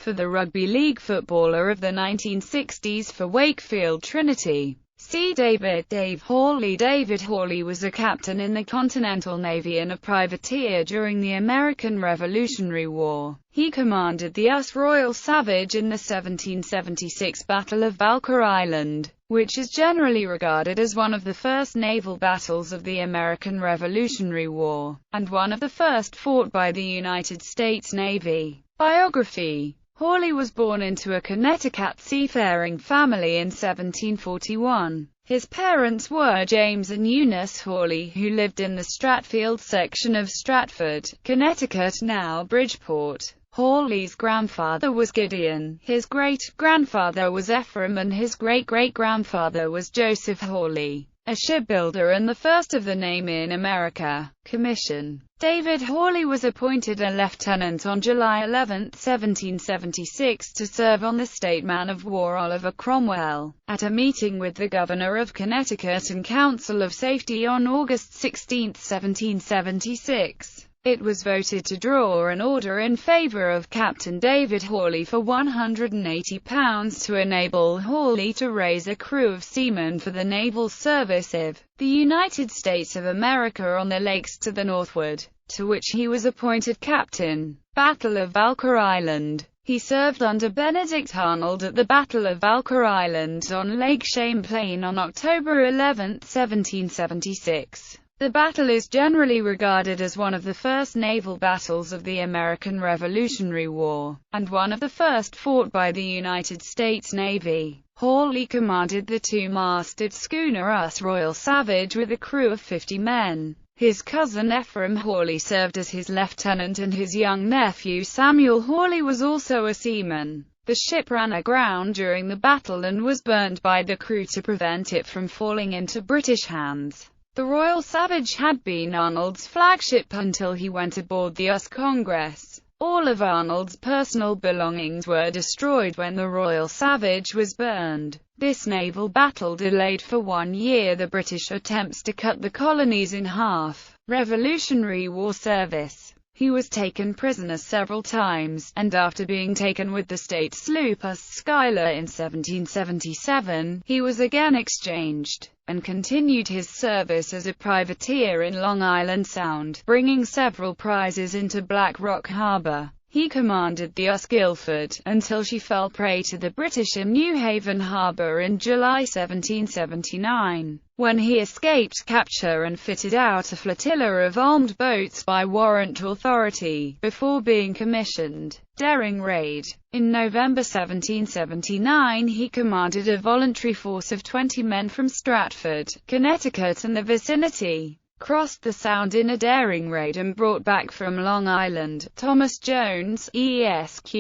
for the Rugby League Footballer of the 1960s for Wakefield Trinity. See Dave Hawley. David Hawley was a captain in the Continental Navy and a privateer during the American Revolutionary War. He commanded the US Royal Savage in the 1776 Battle of Valkyr Island, which is generally regarded as one of the first naval battles of the American Revolutionary War, and one of the first fought by the United States Navy. Biography. Hawley was born into a Connecticut seafaring family in 1741. His parents were James and Eunice Hawley, who lived in the Stratfield section of Stratford, Connecticut, now Bridgeport. Hawley's grandfather was Gideon, his great-grandfather was Ephraim, and his great-great-grandfather was Joseph Hawley, a shipbuilder and the first of the name in America. Commission. David Hawley was appointed a lieutenant on July 11, 1776 to serve on the state man-of-war Oliver Cromwell. At a meeting with the Governor of Connecticut and Council of Safety on August 16, 1776, it was voted to draw an order in favor of Captain David Hawley for £180 to enable Hawley to raise a crew of seamen for the naval service of the United States of America on the lakes to the northward, to which he was appointed captain. Battle of Valkyr Island. He served under Benedict Arnold at the Battle of Valkyr Island on Lake Champlain on October 11, 1776. The battle is generally regarded as one of the first naval battles of the American Revolutionary War, and one of the first fought by the United States Navy. Hawley commanded the two-masted schooner US Royal Savage with a crew of 50 men. His cousin Ephraim Hawley served as his lieutenant, and his young nephew Samuel Hawley was also a seaman. The ship ran aground during the battle and was burned by the crew to prevent it from falling into British hands. The Royal Savage had been Arnold's flagship until he went aboard the US Congress. All of Arnold's personal belongings were destroyed when the Royal Savage was burned. This naval battle delayed for 1 year the British attempts to cut the colonies in half. Revolutionary War service. He was taken prisoner several times, and after being taken with the state sloop Schuyler in 1777, he was again exchanged, and continued his service as a privateer in Long Island Sound, bringing several prizes into Black Rock Harbor. He commanded the US Guilford, until she fell prey to the British in New Haven Harbor in July 1779, when he escaped capture and fitted out a flotilla of armed boats by warrant authority, before being commissioned. Daring raid. In November 1779 he commanded a voluntary force of 20 men from Stratford, Connecticut and the vicinity, crossed the Sound in a daring raid and brought back from Long Island, Thomas Jones, Esq.,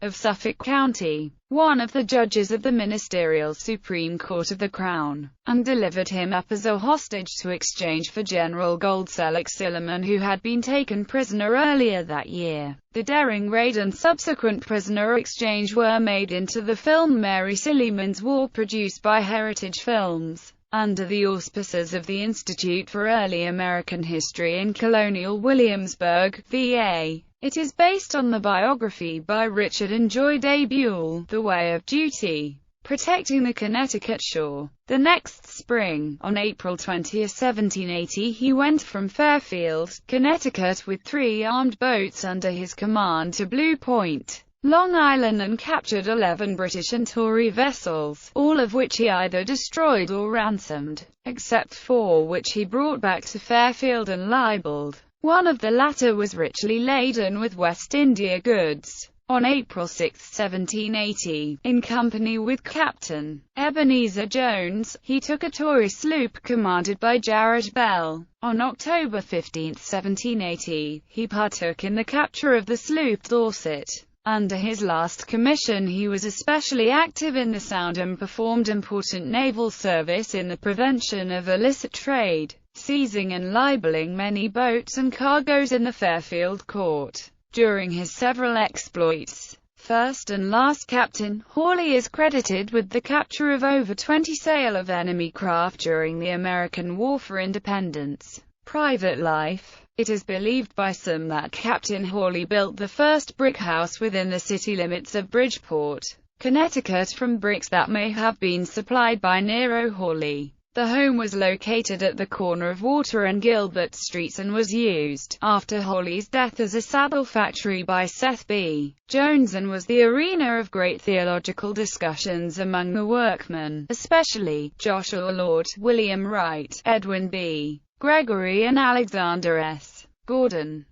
of Suffolk County, one of the judges of the Ministerial Supreme Court of the Crown, and delivered him up as a hostage to exchange for General Goldselleck Silliman, who had been taken prisoner earlier that year. The daring raid and subsequent prisoner exchange were made into the film Mary Silliman's War, produced by Heritage Films, under the auspices of the Institute for Early American History in Colonial Williamsburg, VA. It is based on the biography by Richard and Joy Day Buell, The Way of Duty, Protecting the Connecticut Shore. The next spring, on April 20, 1780, he went from Fairfield, Connecticut with 3 armed boats under his command to Blue Point, Long Island, and captured 11 British and Tory vessels, all of which he either destroyed or ransomed, except 4 which he brought back to Fairfield and libeled. One of the latter was richly laden with West India goods. On April 6, 1780, in company with Captain Ebenezer Jones, he took a Tory sloop commanded by Jared Bell. On October 15, 1780, he partook in the capture of the sloop Dorset. Under his last commission he was especially active in the Sound and performed important naval service in the prevention of illicit trade, seizing and libeling many boats and cargoes in the Fairfield court. During his several exploits, first and last Captain Hawley is credited with the capture of over 20 sail of enemy craft during the American War for Independence. Private life. It is believed by some that Captain Hawley built the first brick house within the city limits of Bridgeport, Connecticut from bricks that may have been supplied by Nero Hawley. The home was located at the corner of Water and Gilbert Streets and was used, after Hawley's death, as a saddle factory by Seth B. Jones, and was the arena of great theological discussions among the workmen, especially Joshua Lord, William Wright, Edwin B. Gregory and Alexander S. Gordon.